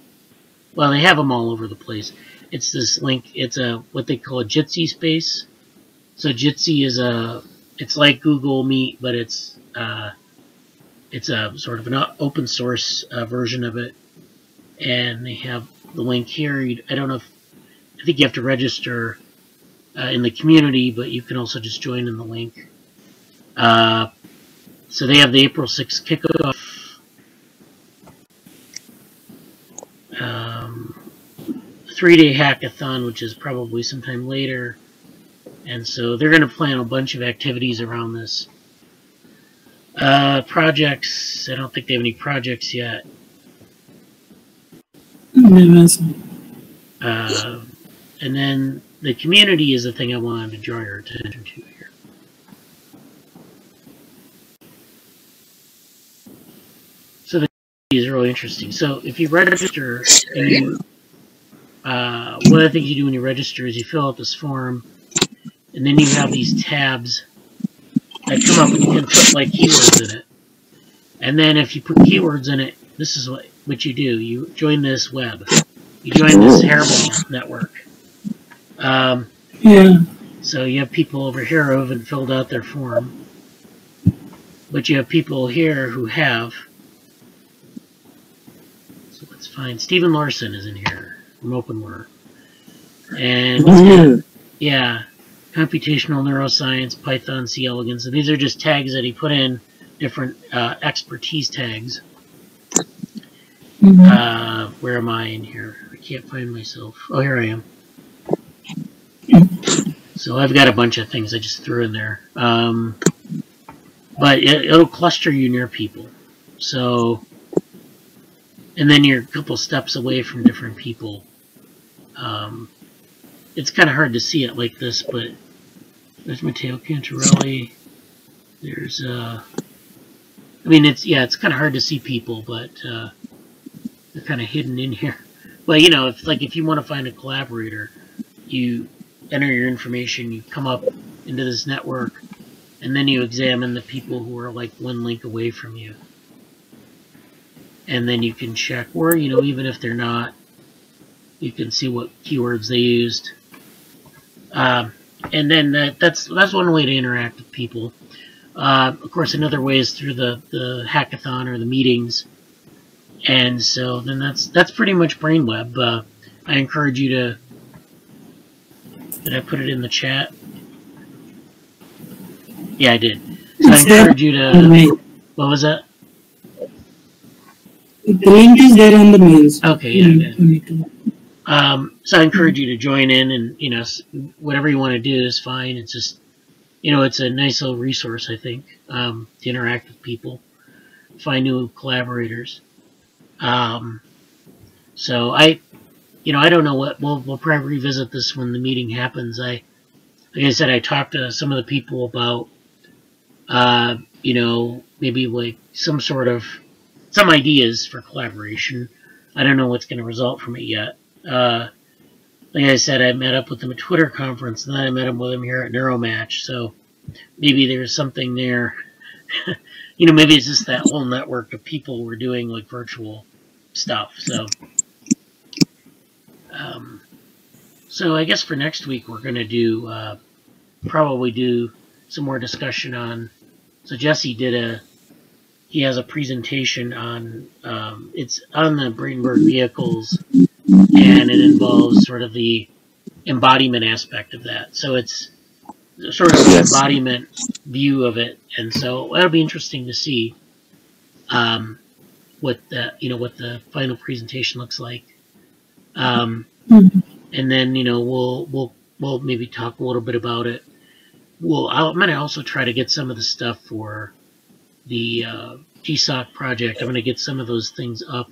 Well, they have them all over the place. It's this link. It's what they call a Jitsi space. So Jitsi is it's like Google Meet, but it's a sort of an open source version of it. And they have the link here. I don't know I think you have to register in the community, but you can also just join in the link. So they have the April 6th kickoff. 3-day hackathon, which is probably sometime later. And so they're going to plan a bunch of activities around this. Projects, I don't think they have any projects yet. And then the community is the thing I wanted to draw your attention to here. So the community is really interesting. So if you register, and you, one of the things you do when you register is you fill out this form, and then you have these tabs that come up, and you can put like keywords in it. And then if you put keywords in it, this is what you do. You join this web. You join this hairball network. Yeah. So you have people over here who haven't filled out their form, but you have people here who have. So let's find Stephen Larson is in here from OpenWorld, and yeah, computational neuroscience, Python, C elegance. And these are just tags that he put in, different expertise tags. Where am I in here? I can't find myself. Oh, here I am. So I've got a bunch of things I just threw in there. But it'll cluster you near people. So, and then you're a couple steps away from different people. It's kind of hard to see it like this, but there's Matteo Cantarelli. There's, I mean, it's kind of hard to see people, but they're kind of hidden in here. Well, you know, if you want to find a collaborator, you enter your information, you come up into this network, and then you examine the people who are like one link away from you. And then you can check, or, you know, even if they're not, you can see what keywords they used. And then that's one way to interact with people. Of course, another way is through the hackathon or the meetings. And so then that's pretty much BrainWeb. I encourage you to. Did I put it in the chat? Yeah, I did. So I encourage you to. What was that? The link is there on the mails. Okay, yeah. So I encourage you to join in, and you know, whatever you want to do is fine. It's just, you know, it's a nice little resource, I think, to interact with people, find new collaborators. So I don't know what we'll probably revisit this when the meeting happens. Like I said, I talked to some of the people about, you know, maybe like some ideas for collaboration. I don't know what's going to result from it yet. Like I said, I met up with them at Twitter conference, and then I met up with them here at NeuroMatch. So maybe there's something there. You know, maybe it's just that whole network of people who are doing like virtual stuff. So I guess for next week we're going to do probably do some more discussion on. So Jesse he has a presentation on it's on the BrainWeb vehicles, and it involves sort of the embodiment aspect of that. So it's sort of an embodiment view of it, and so that'll be interesting to see what the final presentation looks like. And then, you know, we'll maybe talk a little bit about it. I'm going to also try to get some of the stuff for the GSOC project. I'm going to get some of those things up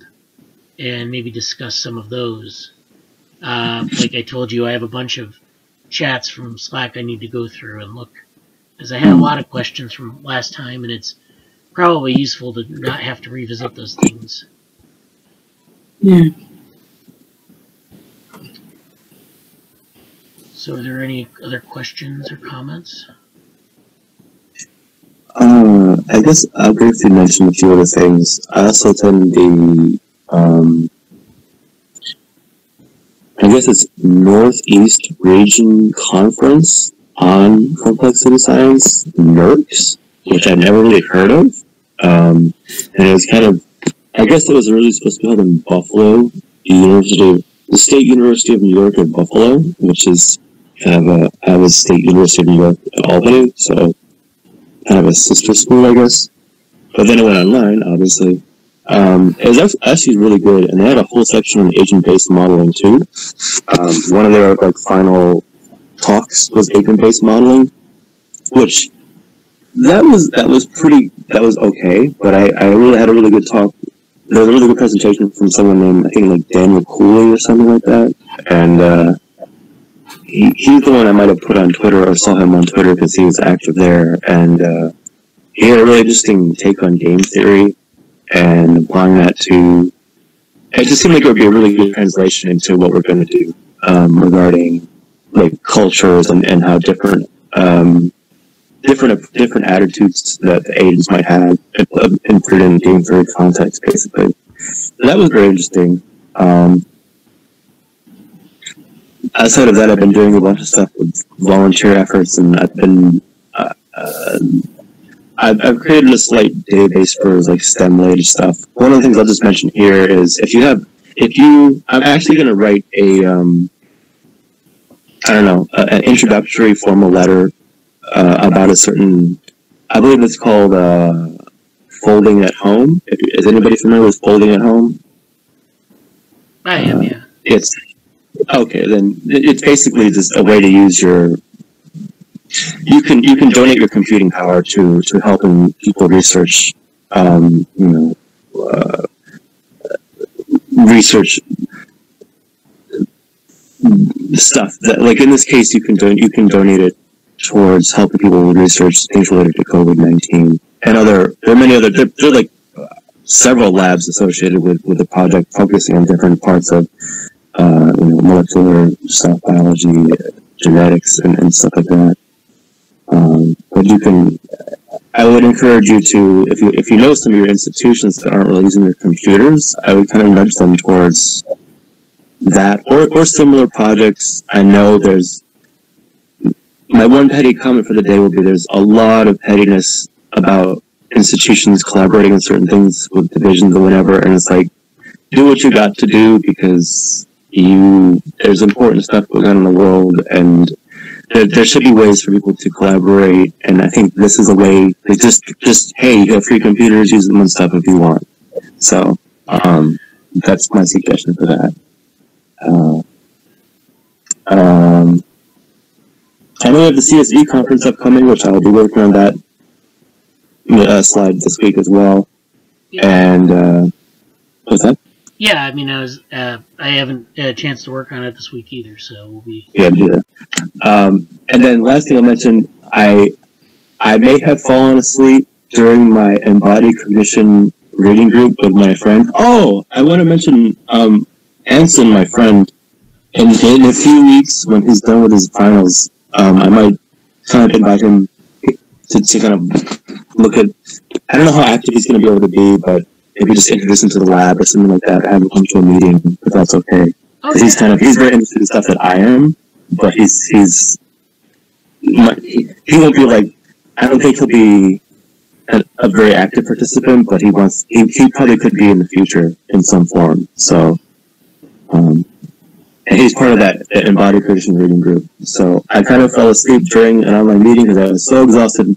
and maybe discuss some of those. Like I told you, I have a bunch of chats from Slack I need to go through and look, because I had a lot of questions from last time, and it's probably useful to not have to revisit those things. Yeah. So are there any other questions or comments? I guess I'll briefly mention a few other things. I also attend the, I guess it's Northeast Region Conference on Complexity Science, NERCS, which I've never really heard of. And it was kind of, I guess it was originally supposed to be held in Buffalo, the State University of New York at Buffalo, which is kind of I was State University of New York at Albany, so kind of a sister school, I guess. But then it went online, obviously. It was actually really good, and they had a whole section on agent-based modeling too. One of their final talks was agent-based modeling, which that was okay. But I really had a really good talk. There was a really good presentation from someone named, I think, like Daniel Cooley or something like that, and he's the one I might have put on Twitter or saw him on Twitter because he was active there, and he had a really interesting take on game theory and applying that to. It just seemed like it would be a really good translation into what we're going to do regarding like cultures and how different attitudes that the agents might have input in game theory context, basically. So that was very interesting. outside of that, I've been doing a bunch of stuff with volunteer efforts, and I've created a slight database for like STEM related stuff. One of the things I'll just mention here is I'm actually going to write an introductory formal letter about a certain, I believe it's called folding at home. Is anybody familiar with folding at home? I am, yeah. It's okay. Then it's basically just a way to use your. You can donate your computing power to helping people research, research stuff that, like in this case, you can donate it towards helping people research things related to COVID-19 and there are many other. There are like several labs associated with the project, focusing on different parts of molecular stuff, biology, genetics, and stuff like that. But I would encourage you to, if you know some of your institutions that aren't really using their computers, I would kind of nudge them towards that or similar projects. I know my one petty comment for the day will be there's a lot of pettiness about institutions collaborating on certain things with divisions or whatever, and it's like, do what you got to do because there's important stuff going on in the world, and there should be ways for people to collaborate, and I think this is a way to just hey, you have free computers, use them on stuff if you want. So that's my suggestion for that. I know we have the CSE conference upcoming, which I'll be working on that slide this week as well. Yeah. And what's that? Yeah, I mean, I haven't had a chance to work on it this week either, so we'll be. Yeah, do that. And then last thing I'll mention, I may have fallen asleep during my embodied cognition reading group with my friend. Oh, I want to mention Anson, my friend. In a few weeks, when he's done with his finals, I might kind of invite him to kind of look at. I don't know how active he's going to be able to be, but maybe just introduce him to the lab or something like that. Have him come to a meeting, if that's okay. Okay. He's very interested in stuff that I am, but he won't be like. I don't think he'll be a very active participant, but he probably could be in the future in some form. So, and he's part of that embodied cognition reading group. So I kind of fell asleep during an online meeting because I was so exhausted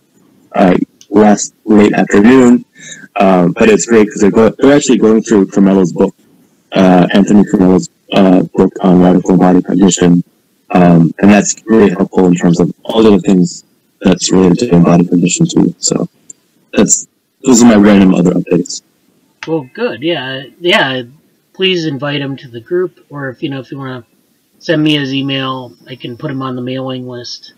last late afternoon. But it's great because they're actually going through Carmelo's book, Anthony Carmelo's book on radical embodied cognition, and that's really helpful in terms of all the other things that's related to embodied cognition too. So those are my random other updates. Well, good. Yeah. Please invite him to the group, or if you want to send me his email, I can put him on the mailing list.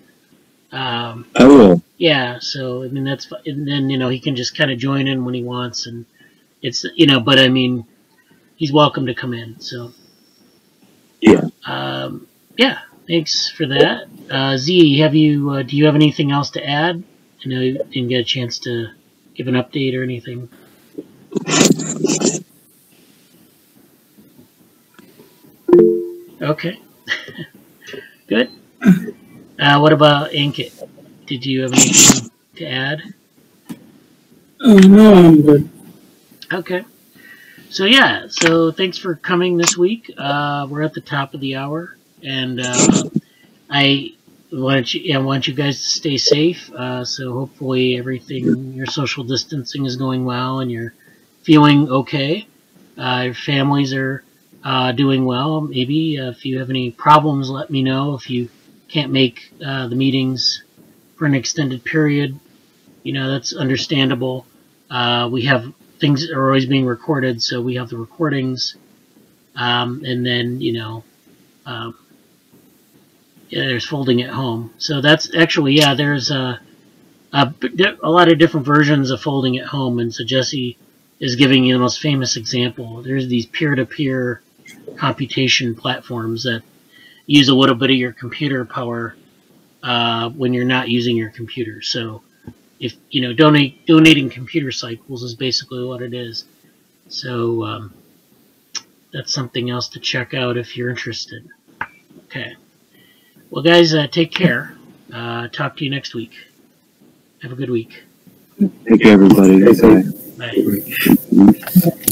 I will. Yeah, so I mean that's, and then he can just kind of join in when he wants, and it's but I mean he's welcome to come in. So yeah, yeah. Thanks for that. Z, do you have anything else to add? I know you didn't get a chance to give an update or anything. Okay. Good. What about Ankit? Did you have anything to add? No, I'm good. Okay. So yeah, thanks for coming this week. We're at the top of the hour, and I want you guys to stay safe. So hopefully your social distancing is going well, and you're feeling okay. Your families are doing well. Maybe if you have any problems, let me know. If you can't make the meetings for an extended period, that's understandable. We have things are always being recorded, so we have the recordings, and then there's folding at home. So that's actually there's a lot of different versions of folding at home, and so Jesse is giving you the most famous example. There's these peer-to-peer computation platforms that use a little bit of your computer power when you're not using your computer. So if donating computer cycles is basically what it is. So that's something else to check out if you're interested. Okay. Well, guys, take care. Talk to you next week. Have a good week. Take care, everybody. Bye. Bye.